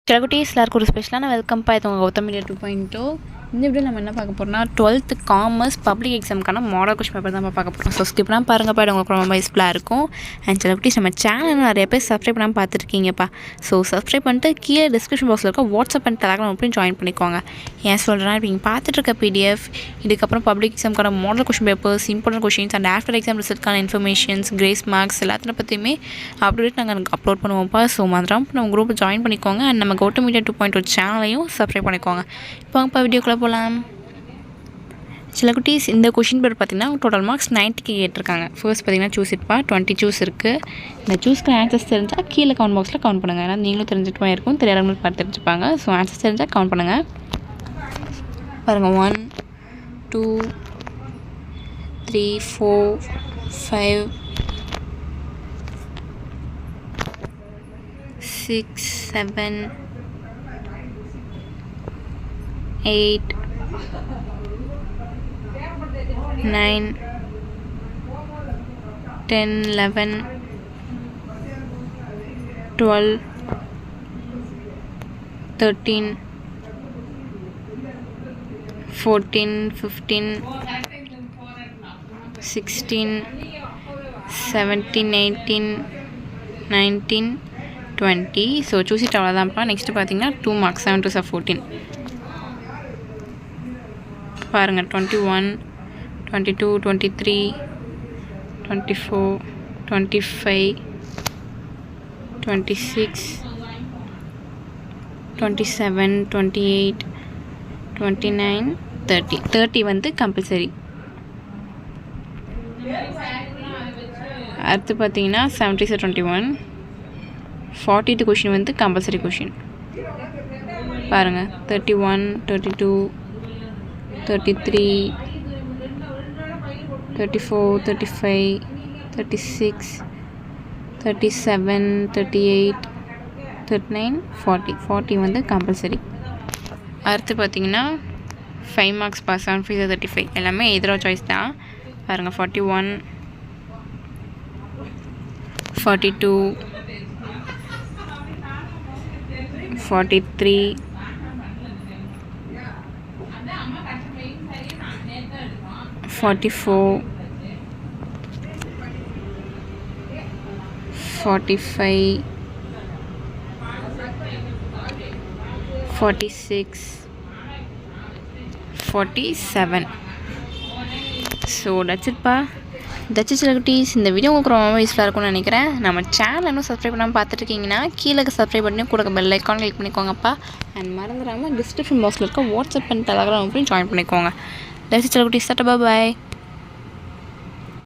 சிலகுட்டீஸ் எல்லாருக்கும் ஒரு ஸ்பெஷலான வெல்கம் பா. இது உங்கள் கௌதம் மீடியா 2.0. இந்த வீடியோ நம்ம என்ன பார்க்க போகிறோம்னா 12th காமர்ஸ் பப்ளிக் எக்ஸாமுக்கான மாடல் கொஸ்டின் பேப்பர் தான் பார்க்க போகிறோம். ஸோ ஸ்கிப் பண்ணால் பாருங்கப்பா, இது உங்களுக்கு ரொம்ப யூஸ்ஃபுல்லாக இருக்கும். அண்ட் சிலகுட்டீஸ் நம்ம சேனல் நிறைய பேர் சப்ஸ்கிரைப் பண்ணாமல் பார்த்துருக்கீங்கப்பா. ஸோ சப்ஸ்கிரைப் பண்ணிட்டு கீழே டிஸ்கிரிப்ஷன் பாக்ஸில் இருக்க வாட்ஸ்அப் அண்ட் டெலகிராம் அப்படின்னு ஜாயின் பண்ணிக்கோங்க. ஏன் சொல்கிறேன்னா, இப்போ நீங்கள் பார்த்துட்டு இருக்க PDF, இதுக்கப்புறம் பப்ளிக் எக்ஸாமுக்கான model question papers, important questions and after exam ரிசல்ட்கான இன்ஃபர்மேஷன்ஸ், கிரேஸ் மார்க்ஸ் எல்லாத்தின பற்றியுமே அப்டேட் நாங்கள் அப்லோட் பண்ணுவோம்ப்பா. ஸோ மறந்துடாம நம்ம குரூப் ஜாயின் பண்ணிக்கோங்க. அண்ட் நம்ம கௌதம் மீடியா 2.0 சேனலையும் சப்ஸ்கிரைப் பண்ணிக்கோங்க. இப்போ வீடியோக்குள்ளே போகலாம். சில குட்டீஸ் இந்த கொஷின் பேர் பார்த்திங்கன்னா டோட்டல் மார்க்ஸ் 90க்கு கேட்டிருக்காங்க. ஃபர்ஸ்ட் பார்த்திங்கன்னா சூஸ் இட்பா 20 சூஸ் இருக்குது. இந்த சூஸ்க்கு ஆன்சர்ஸ் தெரிஞ்சால் கீழே கமெண்ட் பாக்ஸில் கவுண்ட் பண்ணுங்கள். ஏன்னா நீங்களும் தெரிஞ்சுட்டு மாதிரி இருக்கும், தெரியாதவங்களுக்கு பார்த்து தெரிஞ்சுப்பாங்க. ஸோ ஆன்சர்ஸ் தெரிஞ்சால் கவுண்ட் பண்ணுங்கள். பாருங்கள், 1 2 3 4 5 6 7 8 9 10 11 12 13 14 15 16 17 18 19 20. ஸோ சூஸ் இட் அவ்வளோதான்ப்பா. நெக்ஸ்ட்டு பார்த்தீங்கன்னா 2 மார்க்ஸ் 7 to 14 பாருங்கள். 21 22 23 24 25 26 27 28 29 30. 30 வந்து கம்பல்சரி. அடுத்து பார்த்தீங்கன்னா 70 21 40th கொஷின் வந்து கம்பல்சரி கொஷின். பாருங்கள், 31 32 33 34 35 36 37 38 39 40. 40 வந்து கம்பல்சரி. அடுத்து பார்த்தீங்கன்னா 5 மார்க்ஸ் பாஸ் 7 5 35 எல்லாமே எதிரோ சாய்ஸ் தான். பாருங்கள், 41 42 43 44 45 46 47. ஸோ தட்ஸ் இட்பா. சில குட்டீஸ், இந்த வீடியோ உங்களுக்கு ரொம்ப யூஸ்ஃபுல்லாக இருக்கும்னு நினைக்கிறேன். நம்ம சேனல் இன்னும் சப்ஸ்கிரைப் பண்ணாமல் பார்த்துட்ருக்கீங்கன்னா கீழே சப்ஸ்கிரைப் பண்ணி கூட பெல் ஐக்கான் கிளிக் பண்ணிக்கோங்கப்பா. அண்ட் மறந்துடாமல் டிஸ்கிரிப்ஷன் பாக்ஸில் இருக்க வாட்ஸ்அப் அண்ட் டெலகிராம் அப்படின்னு ஜாயின் பண்ணிக்கோங்க. சில குட்டீஸ், பாய்.